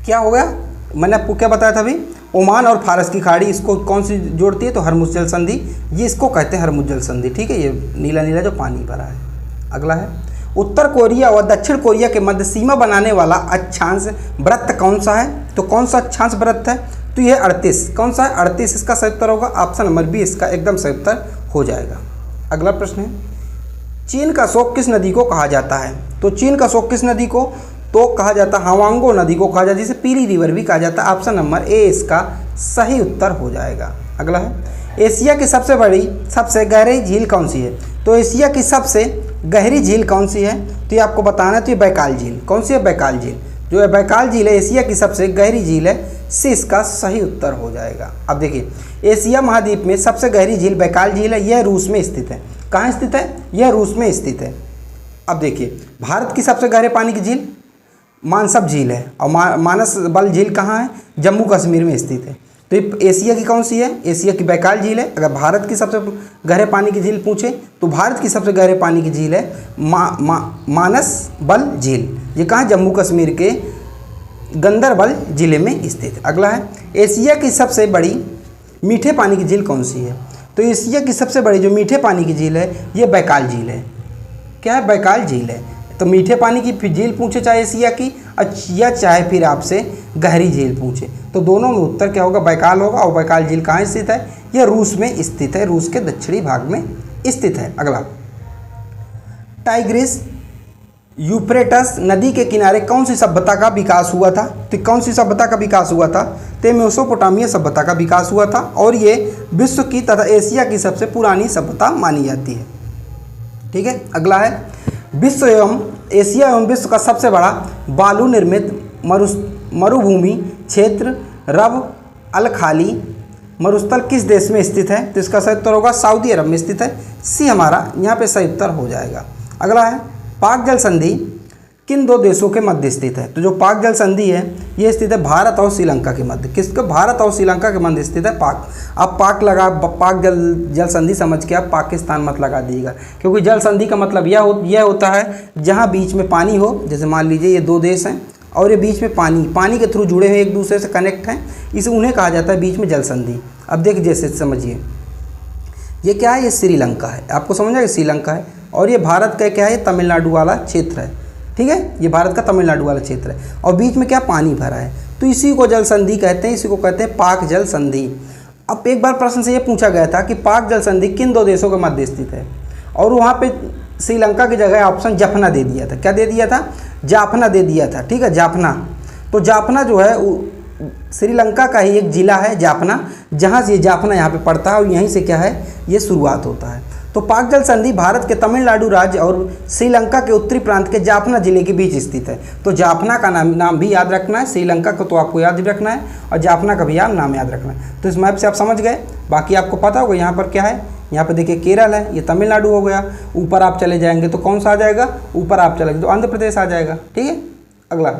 क्या हो गया? मैंने आपको क्या बताया था अभी? ओमान और फारस की खाड़ी, इसको कौन सी जोड़ती है? तो हरमुज जल संधि, ये इसको कहते हैं हरमुज जल संधि। ठीक है, ये नीला नीला जो पानी भरा है। अगला है उत्तर कोरिया और दक्षिण कोरिया के मध्य सीमा बनाने वाला अक्षांश वृत्त कौन सा है? तो कौन सा अक्षांश वृत्त है? तो ये 38। कौन सा है? 38 इसका सही उत्तर होगा। ऑप्शन नंबर बी इसका एकदम सही उत्तर हो जाएगा। अगला प्रश्न है चीन का शोक किस नदी को कहा जाता है? तो चीन का शोक किस नदी को तो कहा जाता है? हवांगो नदी को कहा जाता है, जिसे पीली रिवर भी कहा जाता है। ऑप्शन नंबर ए इसका सही उत्तर हो जाएगा। अगला है एशिया की सबसे गहरी झील कौन सी है? तो एशिया की सबसे गहरी झील कौन सी है? तो ये आपको बताना है। तो ये बैकाल झील। कौन सी है? बैकाल झील। जो है बैकाल झील है एशिया की सबसे गहरी झील है, से इसका सही उत्तर हो जाएगा। अब देखिए, एशिया महाद्वीप में सबसे गहरी झील बैकाल झील है। यह रूस में स्थित है। कहाँ स्थित है? यह रूस में स्थित है। अब देखिए, भारत की सबसे गहरे पानी की झील मानसब झील है और मानस बल झील कहाँ है? जम्मू कश्मीर में स्थित है। तो ये एशिया की कौन सी है? एशिया की बैकाल झील है। अगर भारत की सबसे गहरे पानी की झील पूछे तो भारत की सबसे गहरे पानी की झील है मानस बल झील। ये कहाँ? जम्मू कश्मीर के गंदरबल जिले में स्थित है। अगला है एशिया की सबसे बड़ी मीठे पानी की झील कौन सी है? तो एशिया की सबसे बड़ी जो मीठे पानी की झील है ये बैकाल झील है। क्या है? बैकाल झील है। तो मीठे पानी की झील पूछे चाहे एशिया की या चाहे फिर आपसे गहरी झील पूछे, तो दोनों में उत्तर क्या होगा? बैकाल होगा। और बैकाल झील कहाँ स्थित है? यह रूस में स्थित है, रूस के दक्षिणी भाग में स्थित है। अगला टाइग्रिस यूफ्रेटस नदी के किनारे कौन सी सभ्यता का विकास हुआ था? तो कौन सी सभ्यता का विकास हुआ था? तो मेसोपोटामिया सभ्यता का विकास हुआ था और ये विश्व की तथा एशिया की सबसे पुरानी सभ्यता मानी जाती है। ठीक है, अगला है विश्व एवं एशिया एवं विश्व का सबसे बड़ा बालू निर्मित मरुभूमि क्षेत्र रब अल खाली मरुस्थल किस देश में स्थित है? तो इसका सही उत्तर होगा सऊदी अरब में स्थित है। सी हमारा यहाँ पे सही उत्तर हो जाएगा। अगला है पाक जल संधि किन दो देशों के मध्य स्थित है? तो जो पाक जल संधि है ये स्थित है भारत और श्रीलंका के मध्य। किसके? भारत और श्रीलंका के मध्य स्थित है पाक। अब पाक जल संधि समझ के आप पाकिस्तान मत लगा दीजिएगा, क्योंकि जल संधि का मतलब यह होता है जहाँ बीच में पानी हो। जैसे मान लीजिए ये दो देश हैं और ये बीच में पानी के थ्रू जुड़े हुए एक दूसरे से कनेक्ट हैं, इसे उन्हें कहा जाता है बीच में जल संधि। अब देखिए जैसे समझिए ये क्या है, ये श्रीलंका है, आपको समझ आएगा श्रीलंका है, और ये भारत का क्या है, ये तमिलनाडु वाला क्षेत्र है, ठीक है, ये भारत का तमिलनाडु वाला क्षेत्र है, और बीच में क्या पानी भरा है, तो इसी को जल संधि कहते हैं, इसी को कहते हैं पाक जल संधि। अब एक बार प्रश्न से ये पूछा गया था कि पाक जल संधि किन दो देशों के मध्य स्थित है, और वहाँ पे श्रीलंका की जगह ऑप्शन जाफना दे दिया था। क्या दे दिया था? जाफना दे दिया था, ठीक है, जाफना। तो जाफना जो है श्रीलंका का ही एक ज़िला है जाफना, जहाँ से ये जाफना यहाँ पे पड़ता है और यहीं से क्या है ये शुरुआत होता है। तो पाक जल संधि भारत के तमिलनाडु राज्य और श्रीलंका के उत्तरी प्रांत के जाफना जिले के बीच स्थित है। तो जाफना का नाम भी याद रखना है, श्रीलंका को तो आपको याद रखना है, और जाफना का भी आप नाम याद रखना है। तो इस मैप से आप समझ गए, बाकी आपको पता होगा यहाँ पर क्या है। यहाँ पे देखिए केरल है, ये तमिलनाडु हो गया, ऊपर आप चले जाएंगे तो कौन सा आ जाएगा, ऊपर आप चलेंगे तो आंध्र प्रदेश आ जाएगा, ठीक है। अगला,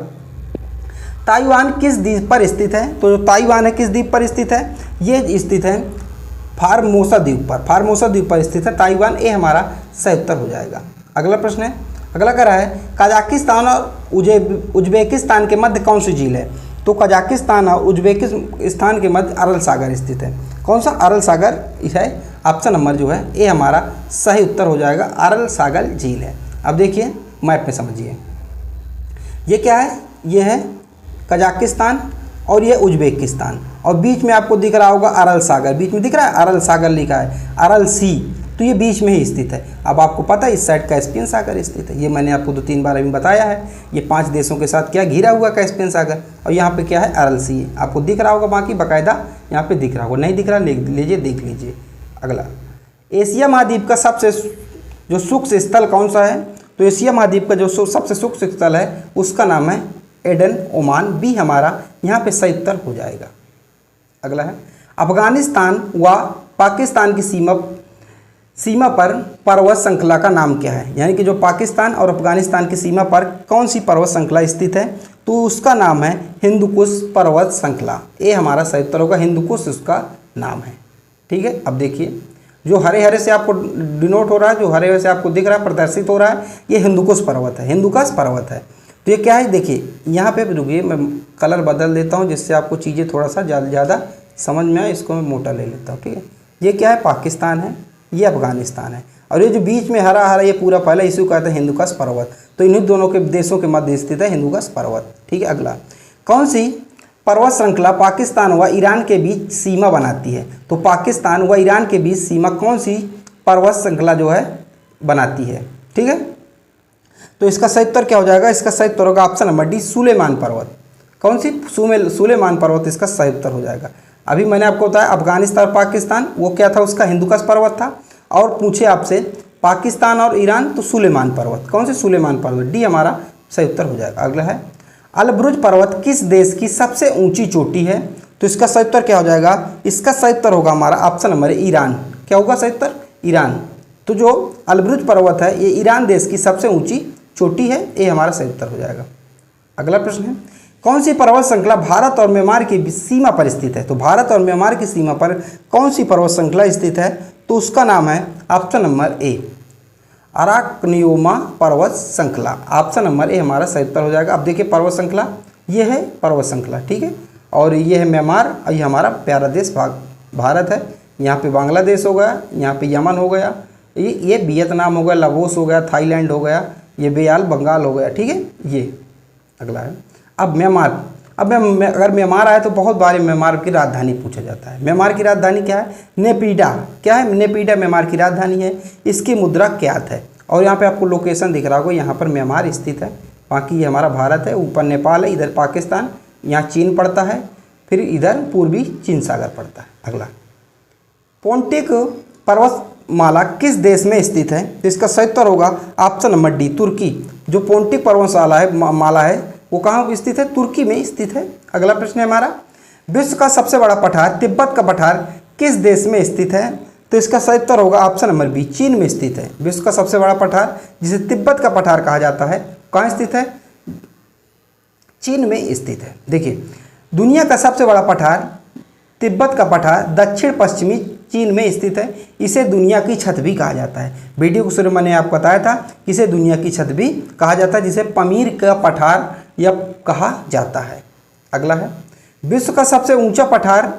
ताइवान किस द्वीप पर स्थित है? तो जो ताइवान है किस द्वीप पर स्थित है? ये स्थित है फार्मोसा द्वीप पर, फार्मोसा द्वीप पर स्थित है ताइवान। ये हमारा सही उत्तर हो जाएगा। अगला प्रश्न है, अगला कह रहा है कजाकिस्तान और उज्बेकिस्तान के मध्य कौन सी झील है? तो कजाकिस्तान और उज्बेकिस्तान के मध्य अरल सागर स्थित है। कौन सा? अरल सागर है। ऑप्शन नंबर जो है ये हमारा सही उत्तर हो जाएगा, अरल सागर झील है। अब देखिए मैप में समझिए, ये क्या है, ये है कजाकिस्तान और ये उज्बेकिस्तान, और बीच में आपको दिख रहा होगा अरल सागर, बीच में दिख रहा है अरल सागर लिखा है, अरल सी, तो ये बीच में ही स्थित है। अब आपको पता है इस साइड कैस्पियन सागर स्थित है, ये मैंने आपको 2-3 बार अभी बताया है। ये 5 देशों के साथ क्या घिरा हुआ कैस्पियन सागर, और यहाँ पे क्या है अरल सी है। आपको दिख रहा होगा, बाकी बाकायदा यहाँ पे दिख रहा होगा, नहीं दिख रहा लीजिए देख लीजिए। अगला, एशिया महाद्वीप का सबसे जो शुष्क स्थल कौन सा है? तो एशिया महाद्वीप का जो सबसे शुष्क स्थल है उसका नाम है एडन, ओमान। बी हमारा यहाँ पे सही उत्तर हो जाएगा। अगला है, अफगानिस्तान व पाकिस्तान की सीमा पर पर्वत श्रृंखला का नाम क्या है? यानी कि जो पाकिस्तान और अफगानिस्तान की सीमा पर कौन सी पर्वत श्रृंखला स्थित है? तो उसका नाम है हिंदुकुश पर्वत श्रृंखला। ये हमारा सही उत्तर होगा, हिंदुकुश उसका नाम है, ठीक है। अब देखिए जो हरे हरे से आपको डिनोट हो रहा है, जो हरे हरे से आपको दिख रहा है, प्रदर्शित हो रहा है, ये हिंदुकुश पर्वत है, हिंदुकुश पर्वत है। तो ये क्या है, देखिए यहाँ पे रुकिए, मैं कलर बदल देता हूँ जिससे आपको चीज़ें थोड़ा सा ज़्यादा समझ में आए। इसको मैं मोटा ले लेता हूँ, ठीक है। ये क्या है, पाकिस्तान है, ये अफगानिस्तान है, और ये जो बीच में हरा हरा ये पूरा पहले इसी को कहते हैं हिंदुकुश पर्वत। तो इन्हीं दोनों के देशों के मध्य स्थित है हिंदुकुश पर्वत, ठीक है। अगला, कौन सी पर्वत श्रृंखला पाकिस्तान व ईरान के बीच सीमा बनाती है? तो पाकिस्तान व ईरान के बीच सीमा कौन सी पर्वत श्रृंखला जो है बनाती है, ठीक है। तो इसका सही उत्तर क्या हो जाएगा? इसका सही उत्तर होगा ऑप्शन नंबर डी, सुलेमान पर्वत। कौन सी? सुलेमान पर्वत इसका सही उत्तर हो जाएगा। अभी मैंने आपको बताया अफगानिस्तान और पाकिस्तान, वो क्या था, उसका हिंदुकुश पर्वत था, और पूछे आपसे पाकिस्तान और ईरान तो सुलेमान पर्वत। कौन से? सुलेमान पर्वत, डी हमारा सही उत्तर हो जाएगा। अगला है, अलब्रुज पर्वत किस देश की सबसे ऊंची चोटी है? तो इसका सही उत्तर क्या हो जाएगा? इसका सही उत्तर होगा हमारा ऑप्शन नंबर ईरान। क्या होगा सही उत्तर? ईरान। तो जो अलब्रुज पर्वत है ये ईरान देश की सबसे ऊंची चोटी है, ये हमारा सही उत्तर हो जाएगा। अगला प्रश्न है, कौन सी पर्वत श्रृंखला भारत और म्यांमार की सीमा पर स्थित है? तो भारत और म्यांमार की सीमा पर कौन सी पर्वत श्रृंखला स्थित है? तो उसका नाम है ऑप्शन नंबर ए, अराकनियोमा पर्वत श्रृंखला। ऑप्शन नंबर ए हमारा सही उत्तर हो जाएगा। अब देखिए पर्वत श्रृंखला, ये है पर्वत श्रृंखला, ठीक है, और ये है म्यांमार, और ये हमारा प्यारा देश भारत है। यहाँ पे बांग्लादेश हो गया, यहाँ पे यमन हो गया, ये वियतनाम हो गया, लाओस हो गया, थाईलैंड हो गया, ये बंगाल हो गया, ठीक है। ये अगला है, अब म्यांमार। अब अगर म्यांमार आए तो बहुत बार म्यांमार की राजधानी पूछा जाता है। म्यांमार की राजधानी क्या है? नेपीडा। क्या है? नेपीडा म्यांमार की राजधानी है। इसकी मुद्रा क्यात है, और यहाँ पे आपको लोकेशन दिख रहा होगा, यहाँ पर म्यांमार स्थित है। बाकी ये हमारा भारत है, ऊपर नेपाल है, इधर पाकिस्तान, यहाँ चीन पड़ता है, फिर इधर पूर्वी चीन सागर पड़ता है। अगला, पोंटिक पर्वतमाला किस देश में स्थित है? तो इसका सही उत्तर होगा ऑप्शन नंबर डी, तुर्की। जो पोंटिक पर्वतमाला है माला है वो कहाँ स्थित है? तुर्की में स्थित है। अगला प्रश्न है हमारा, विश्व का सबसे बड़ा पठार तिब्बत का पठार किस देश में स्थित है? तो इसका सही उत्तर होगा ऑप्शन नंबर बी, चीन में स्थित है। विश्व का सबसे बड़ा पठार जिसे तिब्बत का पठार कहा जाता है कहाँ स्थित है? चीन में स्थित है। देखिए, दुनिया का सबसे बड़ा पठार तिब्बत का पठार दक्षिण पश्चिमी चीन में स्थित है। इसे दुनिया की छत भी कहा जाता है। वीडियो को शुरू में मैंने आपको बताया था कि इसे दुनिया की छत भी कहा जाता है, जिसे पमीर का पठार या कहा जाता है। अगला है, विश्व का सबसे ऊंचा पठार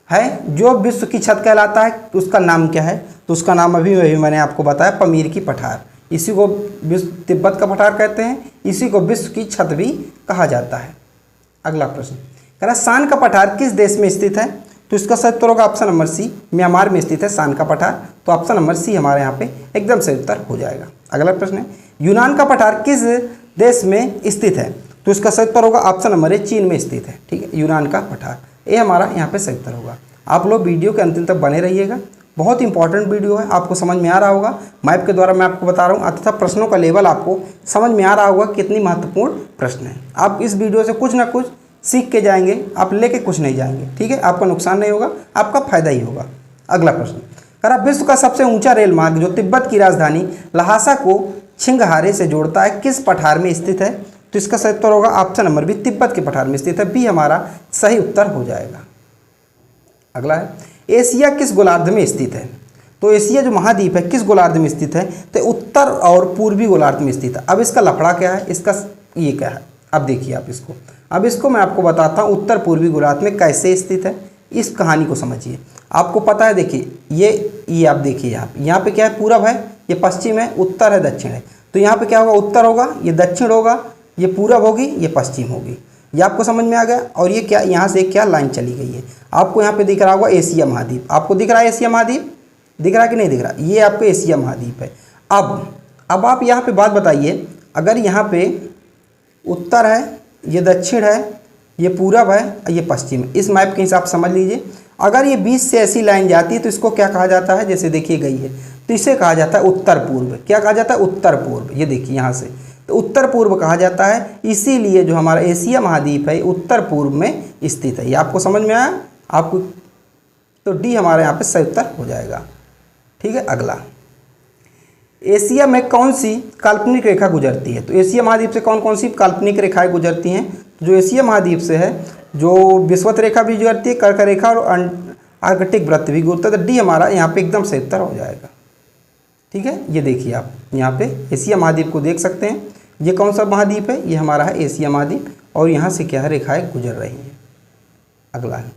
है जो विश्व की छत कहलाता है, उसका नाम क्या है? तो उसका नाम अभी मैंने आपको बताया, पमीर की पठार। इसी को विश्व तिब्बत का पठार कहते हैं, इसी को विश्व की छत भी कहा जाता है। अगला प्रश्न कह रहा, शान का पठार किस देश में स्थित है? तो इसका सही उत्तर होगा ऑप्शन नंबर सी, म्यांमार में स्थित है शान का पठार। तो ऑप्शन नंबर सी हमारे यहाँ पे एकदम सही उत्तर हो जाएगा। अगला प्रश्न है, यूनान का पठार किस देश में स्थित है? तो इसका सही उत्तर होगा ऑप्शन नंबर ए, चीन में स्थित है। ठीक है, यूनान का पठार, ये हमारा यहाँ पे सही उत्तर होगा। आप लोग वीडियो के अंतिम तक बने रहिएगा, बहुत इंपॉर्टेंट वीडियो है, आपको समझ में आ रहा होगा। मैप के द्वारा मैं आपको बता रहा हूँ, तथा प्रश्नों का लेवल आपको समझ में आ रहा होगा, कितनी महत्वपूर्ण प्रश्न है। आप इस वीडियो से कुछ ना कुछ सीख के जाएंगे, आप लेके कुछ नहीं जाएंगे। ठीक है, आपका नुकसान नहीं होगा, आपका फायदा ही होगा। अगला प्रश्न कह रहा, विश्व का सबसे ऊंचा रेल मार्ग जो तिब्बत की राजधानी लहासा को छिंगहारे से जोड़ता है किस पठार में स्थित है? तो इसका सही उत्तर होगा ऑप्शन नंबर बी, तिब्बत के पठार में स्थित है। बी हमारा सही उत्तर हो जाएगा। अगला है, एशिया किस गोलार्ध में स्थित है? तो एशिया जो महाद्वीप है किस गोलार्ध में स्थित है? तो उत्तर और पूर्वी गोलार्ध में स्थित है। अब इसका लफड़ा क्या है, इसका ये क्या है? अब देखिए आप इसको, अब इसको मैं आपको बताता हूँ उत्तर पूर्वी गोलार्ध में कैसे स्थित है। इस कहानी को समझिए। आपको पता है, देखिए ये आप देखिए यहाँ पे क्या है, पूरब है, ये पश्चिम है, उत्तर है, दक्षिण है। तो यहाँ पे क्या होगा, उत्तर होगा, ये दक्षिण होगा, ये पूरब होगी, ये पश्चिम होगी। ये आपको समझ में आ गया। और ये क्या, यहाँ से क्या लाइन चली गई है, आपको यहाँ पे दिख रहा होगा एशिया महाद्वीप। आपको दिख रहा है एशिया महाद्वीप, दिख रहा है कि नहीं दिख रहा? ये आपको एशिया महाद्वीप है। अब आप यहाँ पे बात बताइए, अगर यहाँ पे उत्तर है, ये दक्षिण है, ये पूरब है, ये पश्चिम है, इस मैप के हिसाब से समझ लीजिए। अगर ये बीच से ऐसी लाइन जाती है तो इसको क्या कहा जाता है? जैसे देखिए गई है, तो इसे कहा जाता है उत्तर पूर्व। क्या कहा जाता है? उत्तर पूर्व। ये देखिए यहाँ से, तो उत्तर पूर्व कहा जाता है। इसीलिए जो हमारा एशिया महाद्वीप है उत्तर पूर्व में स्थित है। ये आपको समझ में आया आपको? तो डी हमारे यहाँ पे सही उत्तर हो जाएगा। ठीक है, अगला, एशिया में कौन सी काल्पनिक रेखा गुजरती है? तो एशिया महाद्वीप से कौन कौन सी काल्पनिक रेखाएं गुजरती हैं? जो एशिया महाद्वीप से है, जो विषुवत रेखा भी गुजरती है, कर्क रेखा और आर्कटिक वृत्त भी गुजरता है। तो डी हमारा यहाँ पे एकदम सही उत्तर हो जाएगा। ठीक है, ये देखिए आप यहाँ पे एशिया महाद्वीप को देख सकते हैं। ये कौन सा महाद्वीप है? ये हमारा है एशिया महाद्वीप, और यहाँ से क्या है, रेखाएं गुजर रही हैं। अगला है,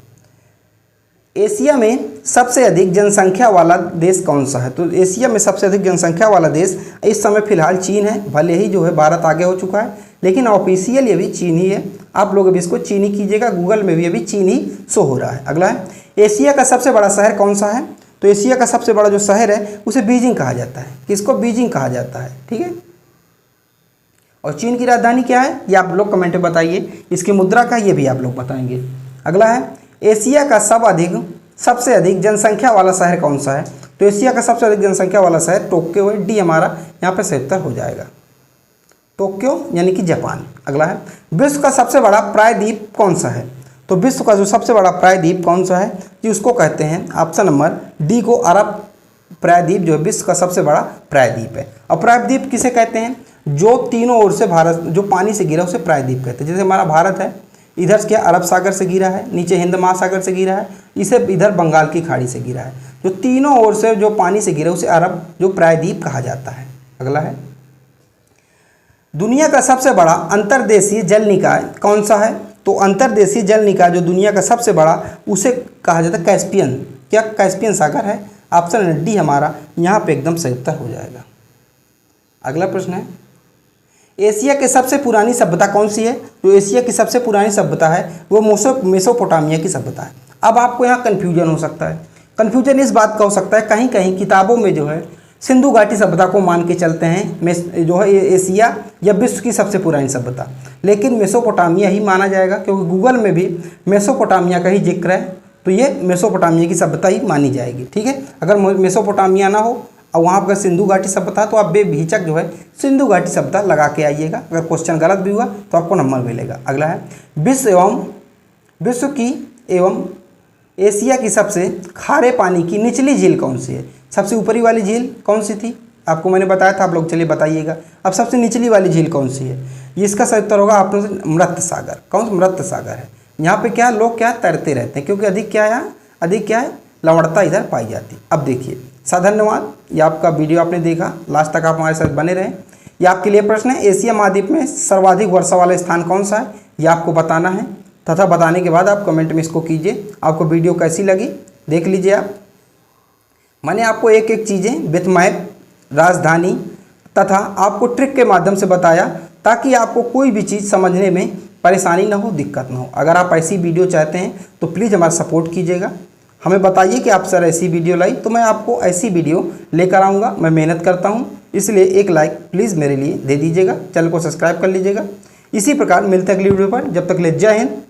एशिया में सबसे अधिक जनसंख्या वाला देश कौन सा है? तो एशिया में सबसे अधिक जनसंख्या वाला देश इस समय फिलहाल चीन है। भले ही जो है भारत आगे हो चुका है, लेकिन ऑफिशियल ये भी चीन ही है। आप लोग अभी इसको चीनी कीजिएगा, गूगल में भी अभी चीन ही शो हो रहा है। अगला है, एशिया का सबसे बड़ा शहर कौन सा है? तो एशिया का सबसे बड़ा जो शहर है उसे बीजिंग कहा जाता है। किसको? बीजिंग कहा जाता है। ठीक है, और चीन की राजधानी क्या है ये आप लोग कमेंट में बताइए। इसकी मुद्रा का ये भी आप लोग बताएंगे। अगला है, एशिया का सबसे अधिक जनसंख्या वाला शहर कौन सा है? तो एशिया का सबसे अधिक जनसंख्या वाला शहर टोक्यो है। डी हमारा यहाँ पे सही उत्तर हो जाएगा, टोक्यो यानी कि जापान। अगला है, विश्व का सबसे बड़ा प्रायद्वीप कौन सा है? तो विश्व का जो सबसे बड़ा प्रायद्वीप कौन सा है जी, उसको कहते हैं ऑप्शन नंबर डी को अरब प्रायद्वीप, जो विश्व का सबसे बड़ा प्रायद्वीप है। और प्रायद्वीप किसे कहते हैं? जो तीनों ओर से भारत जो पानी से घिरा उसे प्रायद्वीप कहते हैं। जैसे हमारा भारत है, इधर से क्या अरब सागर से घिरा है, नीचे हिंद महासागर से घिरा है, इसे इधर बंगाल की खाड़ी से घिरा है। जो तीनों ओर से जो पानी से घिरा उसे अरब जो प्रायद्वीप कहा जाता है। अगला है, दुनिया का सबसे बड़ा अंतर्देशीय जल निकाय कौन सा है? तो अंतर्देशीय जल निकाय जो दुनिया का सबसे बड़ा उसे कहा जाता है कैस्पियन। क्या कैस्पियन सागर है? ऑप्शन डी हमारा यहाँ पे एकदम सही उत्तर हो जाएगा। अगला प्रश्न है, एशिया की सबसे पुरानी सभ्यता कौन सी है? जो एशिया की सबसे पुरानी सभ्यता है वो मेसोपोटामिया की सभ्यता है। अब आपको यहाँ कन्फ्यूजन हो सकता है। कन्फ्यूजन इस बात का हो सकता है, कहीं कहीं किताबों में जो है सिंधु घाटी सभ्यता को मान के चलते हैं जो है एशिया या विश्व की सबसे पुरानी सभ्यता, लेकिन मेसोपोटामिया ही माना जाएगा, क्योंकि गूगल में भी मेसोपोटामिया का ही जिक्र है, तो ये मेसोपोटामिया की सभ्यता ही मानी जाएगी। ठीक है, अगर मेसोपोटामिया ना हो और वहाँ पर सिंधु घाटी सभ्यता तो आप बेहिचक जो है सिंधु घाटी सभ्यता लगा के आइएगा। अगर क्वेश्चन गलत भी हुआ तो आपको नंबर मिलेगा। अगला है, विश्व की एवं एशिया की सबसे खारे पानी की निचली झील कौन सी है? सबसे ऊपरी वाली झील कौन सी थी? आपको मैंने बताया था, आप लोग चलिए बताइएगा। अब सबसे निचली वाली झील कौन सी है? ये इसका सही उत्तर होगा आप लोगों से मृत सागर। कौन सा? मृत सागर है। यहाँ पे क्या लोग क्या तैरते रहते हैं, क्योंकि अधिक क्या है, अधिक क्या है, लवणता इधर पाई जाती है। अब देखिए, धन्यवाद, ये आपका वीडियो आपने देखा, लास्ट तक आप हमारे साथ बने रहें। ये आपके लिए प्रश्न है, एशिया महाद्वीप में सर्वाधिक वर्षा वाला स्थान कौन सा है, ये आपको बताना है, तथा बताने के बाद आप कमेंट में इसको कीजिए। आपको वीडियो कैसी लगी देख लीजिए आप। मैंने आपको एक एक चीज़ें विथ मैप, राजधानी तथा आपको ट्रिक के माध्यम से बताया, ताकि आपको कोई भी चीज़ समझने में परेशानी ना हो, दिक्कत ना हो। अगर आप ऐसी वीडियो चाहते हैं तो प्लीज़ हमारा सपोर्ट कीजिएगा, हमें बताइए कि आप सर ऐसी वीडियो लाई, तो मैं आपको ऐसी वीडियो लेकर आऊँगा। मैं मेहनत करता हूँ, इसलिए एक लाइक प्लीज़ मेरे लिए दे दीजिएगा, चैनल को सब्सक्राइब कर लीजिएगा। इसी प्रकार मिलते हैं अगली वीडियो पर, जब तक ले जय हिंद।